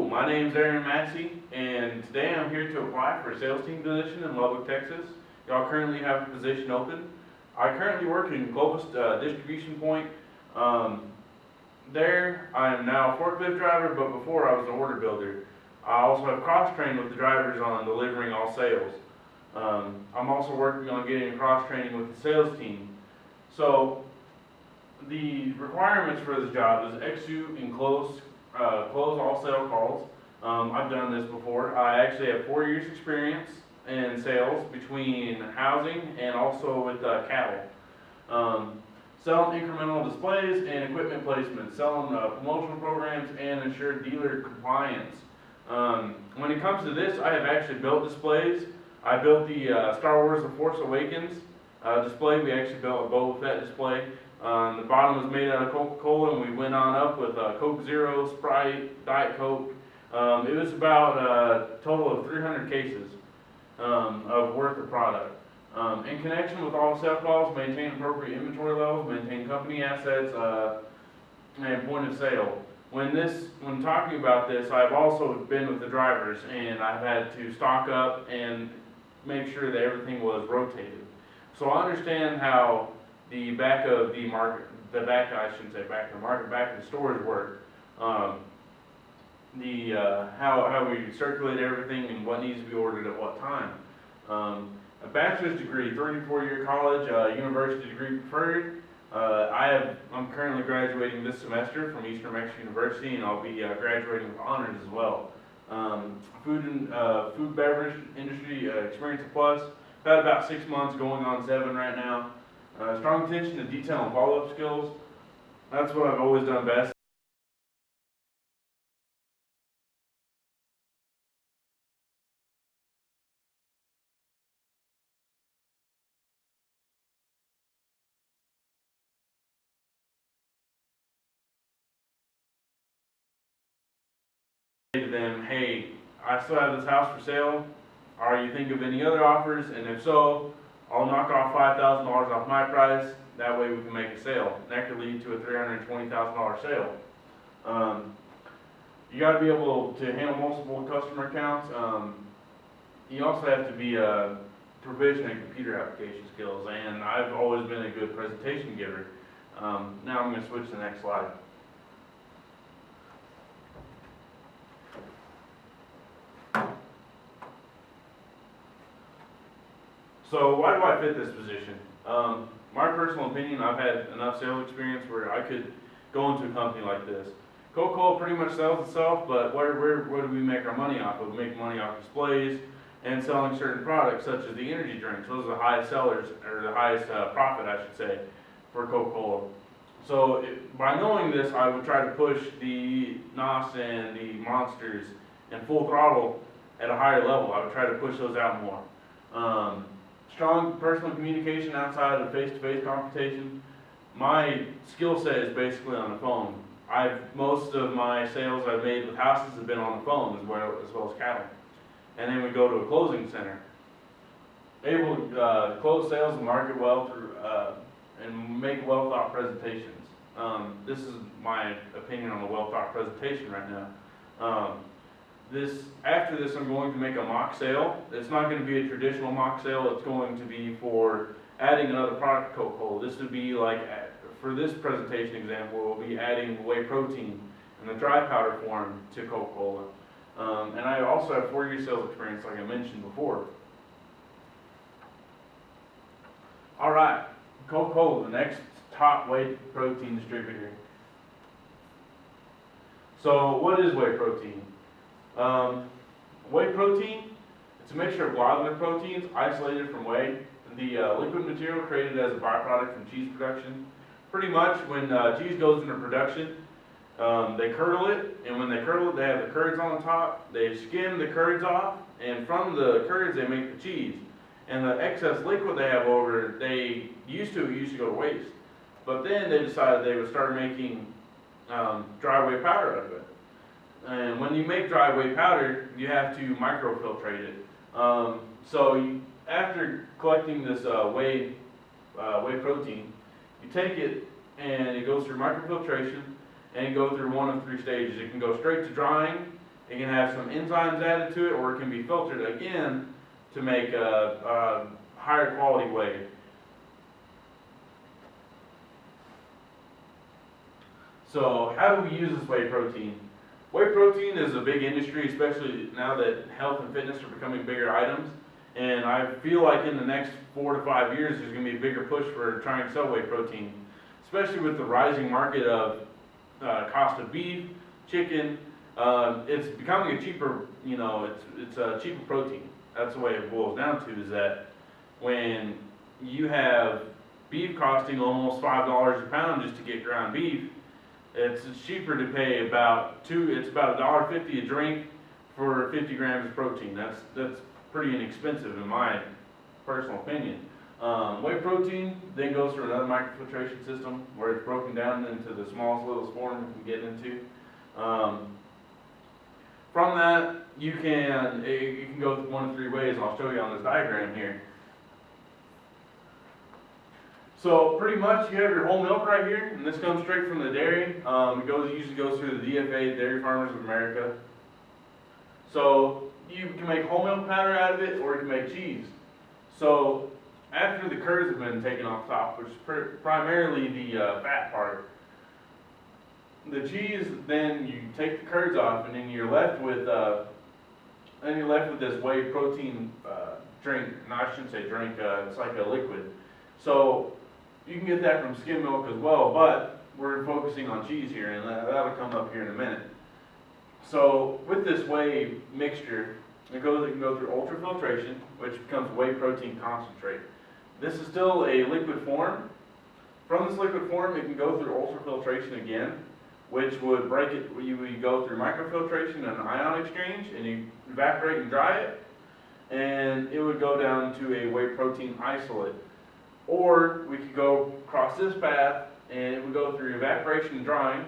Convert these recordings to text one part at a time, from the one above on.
Hello, my name is Aaron Massey, and today I'm here to apply for a sales team position in Lubbock, Texas. Y'all currently have a position open. I currently work in Globus Distribution Point. There, I am now a forklift driver, but before I was an order builder. I also have cross-trained with the drivers on delivering all sales. I'm also working on getting cross-training with the sales team. So, the requirements for this job is execute and close all sale calls. I've done this before. I actually have 4 years experience in sales between housing and also with cattle. Selling incremental displays and equipment placement, selling promotional programs and ensure dealer compliance. When it comes to this, I have actually built displays. I built the Star Wars The Force Awakens display. We actually built a Boba Fett display. The bottom was made out of Coca-Cola, and we went on up with Coke Zero, Sprite, Diet Coke. It was about a total of 300 cases of worth of product. In connection with all sales calls, maintain appropriate inventory levels, maintain company assets, and point of sale. When talking about this, I've also been with the drivers, and I've had to stock up and make sure that everything was rotated. So I understand how the back of the market, I shouldn't say back of the market, back of the stores work. How we circulate everything and what needs to be ordered at what time. A bachelor's degree, 3 to 4 year college, university degree preferred. I'm currently graduating this semester from Eastern Mexico University, and I'll be graduating with honors as well. Food beverage industry experience a plus. Had about 6 months, going on 7 right now. Strong attention to detail and follow-up skills. That's what I've always done best. To them, hey, I still have this house for sale. Are you thinking of any other offers? And if so, I'll knock off $5,000 off my price. That way we can make a sale. And that could lead to a $320,000 sale. You got to be able to handle multiple customer accounts. You also have to be proficient in computer application skills, and I've always been a good presentation giver. Now I'm going to switch to the next slide. So why do I fit this position? My personal opinion, I've had enough sales experience where I could go into a company like this. Coca-Cola pretty much sells itself, but where do we make our money off of? We make money off displays and selling certain products, such as the energy drinks. Those are the highest sellers, or the highest profit, I should say, for Coca-Cola. So by knowing this, I would try to push the NOS and the Monsters and Full Throttle at a higher level. I would try to push those out more. Strong personal communication outside of face-to-face confrontation. My skill set is basically on the phone. Most of my sales I've made with houses have been on the phone as well as cattle. And then we go to a closing center. Able to close sales and market well through and make well-thought presentations. This is my opinion on a well-thought presentation right now. After this, I'm going to make a mock sale. It's not going to be a traditional mock sale. It's going to be for adding another product to Coca-Cola. This would be like, for this presentation example, we'll be adding whey protein in the dry powder form to Coca-Cola. And I also have 4 years sales experience, like I mentioned before. All right, Coca-Cola, the next top whey protein distributor. So what is whey protein? Whey protein, it's a mixture of gliadin proteins isolated from whey. The liquid material created as a byproduct from cheese production. Pretty much when cheese goes into production, they curdle it, and when they curdle it, they have the curds on the top. They skim the curds off, and from the curds they make the cheese. And the excess liquid they have over, they used to go to waste. But then they decided they would start making dry whey powder out of it. And when you make dry whey powder, you have to microfiltrate it. After collecting this whey protein, you take it and it goes through microfiltration and it goes through one of 3 stages. It can go straight to drying, It can have some enzymes added to it, or it can be filtered again to make a higher quality whey. So how do we use this whey protein? Whey protein is a big industry, especially now that health and fitness are becoming bigger items. And I feel like in the next 4 to 5 years, there's going to be a bigger push for trying to sell whey protein, especially with the rising market of cost of beef, chicken. It's becoming a cheaper, it's a cheaper protein. That's the way it boils down to, is that when you have beef costing almost $5 a pound just to get ground beef, it's cheaper to pay it's about $1.50 a drink for 50 grams of protein. That's pretty inexpensive in my personal opinion. Whey protein then goes through another microfiltration system where it's broken down into the smallest little form we can get into. From that, you can go one of 3 ways, and I'll show you on this diagram here. So pretty much you have your whole milk right here, and this comes straight from the dairy. It usually goes through the DFA, Dairy Farmers of America. So you can make whole milk powder out of it, or you can make cheese. So after the curds have been taken off top, which is primarily the fat part, the cheese, then you take the curds off, and then you're left with this whey protein drink. No, I shouldn't say drink. It's like a liquid. So you can get that from skim milk as well, but we're focusing on cheese here, and that'll come up here in a minute. So with this whey mixture, it can go through ultrafiltration, which becomes whey protein concentrate. This is still a liquid form. From this liquid form, it can go through ultrafiltration again, which would break it. You would go through microfiltration and an ion exchange, and you evaporate and dry it, and it would go down to a whey protein isolate. Or we could go across this path, and it would go through evaporation and drying,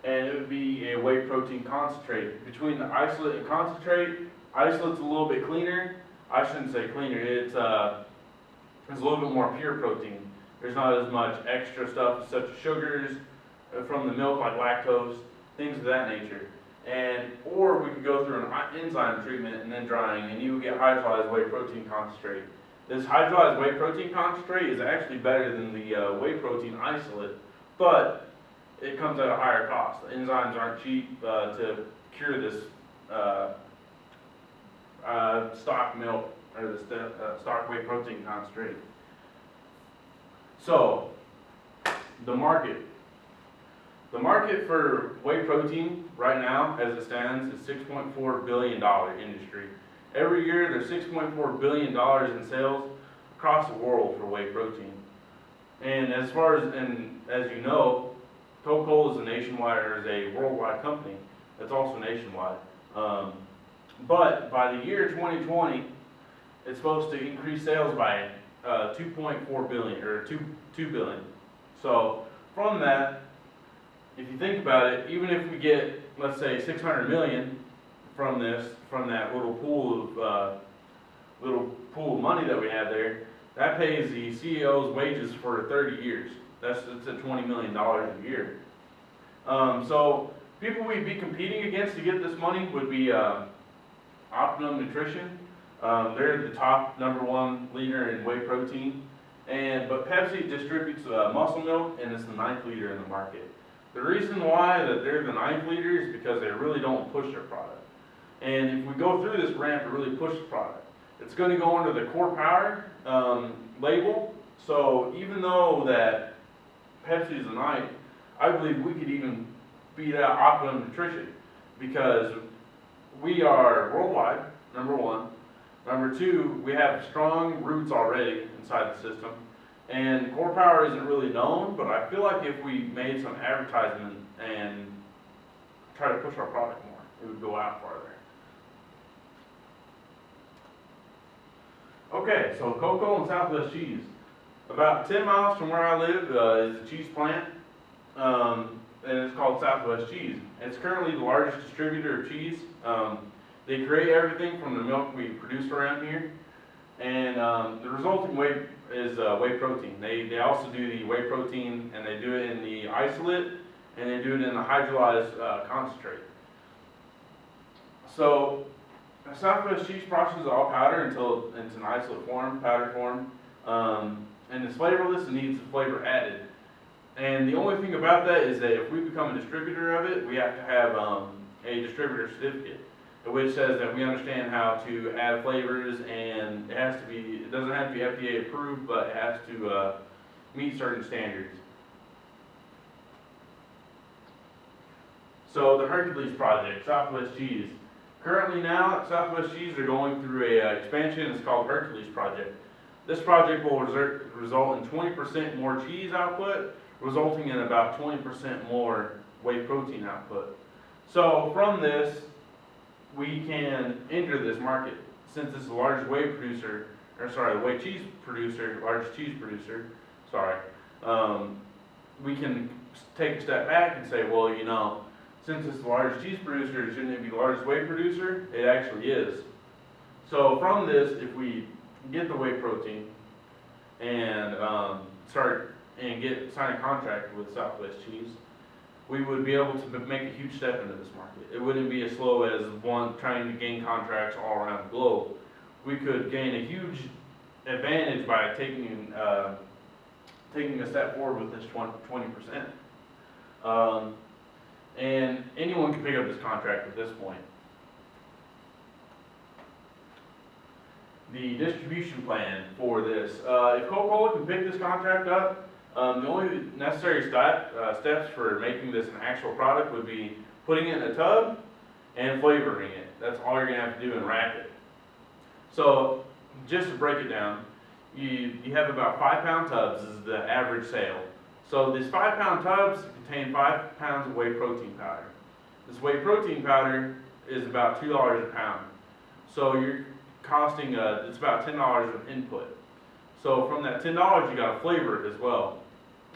and it would be a whey protein concentrate. Between the isolate and concentrate, isolate's a little bit cleaner. I shouldn't say cleaner. It's a little bit more pure protein. There's not as much extra stuff such as sugars from the milk, like lactose, things of that nature. Or we could go through an enzyme treatment and then drying, and you would get hydrolyzed whey protein concentrate. This hydrolyzed whey protein concentrate is actually better than the whey protein isolate, but it comes at a higher cost. The enzymes aren't cheap to cure this stock milk, or the stock whey protein concentrate. So, the market. The market for whey protein right now, as it stands, is $6.4 billion industry. Every year, there's $6.4 billion in sales across the world for whey protein. And as you know, Coca-Cola is a nationwide, or is a worldwide company that's also nationwide. But by the year 2020, it's supposed to increase sales by 2.4 billion, or 2 billion. So from that, if you think about it, even if we get, let's say, 600 million from that little pool of money that we have there, that pays the CEO's wages for 30 years. It's at $20 million a year. So people we'd be competing against to get this money would be Optimum Nutrition. They're the top #1 leader in whey protein. But Pepsi distributes Muscle Milk, and it's the 9th leader in the market. The reason why that they're the 9th leader is because they really don't push their product. And if we go through this ramp to really push the product, it's going to go under the Core Power label. So even though that Pepsi is the 9th, I believe we could even beat out Optimum Nutrition, because we are worldwide, #1. #2, we have strong roots already inside the system. And Core Power isn't really known, but I feel like if we made some advertisement and try to push our product more, it would go out farther. Okay, so Cocoa and Southwest Cheese. About 10 miles from where I live is a cheese plant, and it's called Southwest Cheese. It's currently the largest distributor of cheese. They create everything from the milk we produce around here, and the resulting whey is whey protein. They also do the whey protein, and they do it in the isolate, and they do it in the hydrolyzed concentrate. So Southwest cheese processes all powder until it's an isolate form, powder form, and it's flavorless and needs flavor added. And the only thing about that is that if we become a distributor of it, we have to have a distributor certificate, which says that we understand how to add flavors, and it doesn't have to be FDA approved, but it has to meet certain standards. So the Hercules project, Southwest Cheese. Currently now, Southwest Cheese are going through a expansion. It's called Hercules project. This project will result in 20% more cheese output, resulting in about 20% more whey protein output. So from this, we can enter this market. Since it's the largest whey producer, largest cheese producer, we can take a step back and say, well, since it's the largest cheese producer, shouldn't it be the largest whey producer? It actually is. So from this, if we get the whey protein and sign a contract with Southwest Cheese, we would be able to make a huge step into this market. It wouldn't be as slow as one trying to gain contracts all around the globe. We could gain a huge advantage by taking a step forward with this 20%. And anyone can pick up this contract at this point. The distribution plan for this. If Coca-Cola can pick this contract up, the only necessary steps for making this an actual product would be putting it in a tub and flavoring it. That's all you're going to have to do and wrap it. So just to break it down, you have about 5-pound tubs is the average sale. So these 5-pound tubs contain 5 pounds of whey protein powder. This whey protein powder is about $2 a pound. So you're costing, it's about $10 of input. So from that $10, you got to flavor it as well.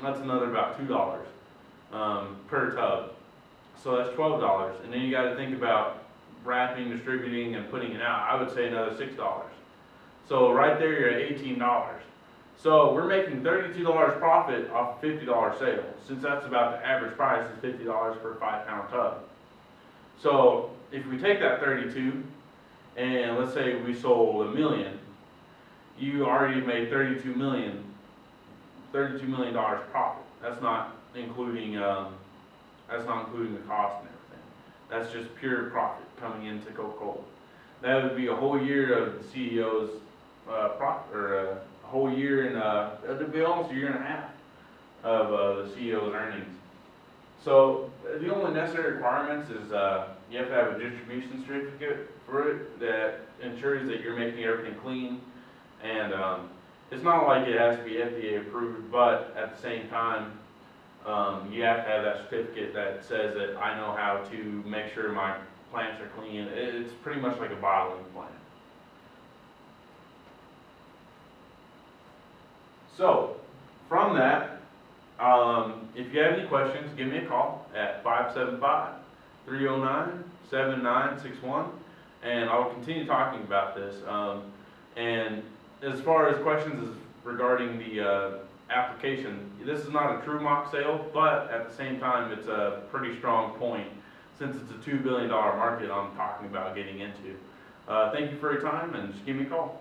That's another about $2 per tub. So that's $12. And then you got to think about wrapping, distributing, and putting it out. I would say another $6. So right there, you're at $18. So we're making $32 profit off a $50 sale, since that's about the average price is $50 per 5-pound tub. So if we take that 32 and let's say we sold $1 million, you already made $32 million profit. That's not including the cost and everything. That's just pure profit coming into Coca-Cola. That would be a whole year of the CEO's profit, or a whole year and it'd be almost a year and a half of the CEO's earnings. So the only necessary requirements is you have to have a distribution certificate for it that ensures that you're making everything clean, and it's not like it has to be FDA approved, but at the same time, you have to have that certificate that says that I know how to make sure my plants are clean. It's pretty much like a bottling plant. So, from that, if you have any questions, give me a call at 575-309-7961, and I'll continue talking about this. And as far as questions regarding the application, this is not a true mock sale, but at the same time, it's a pretty strong point since it's a $2 billion market I'm talking about getting into. Thank you for your time, and just give me a call.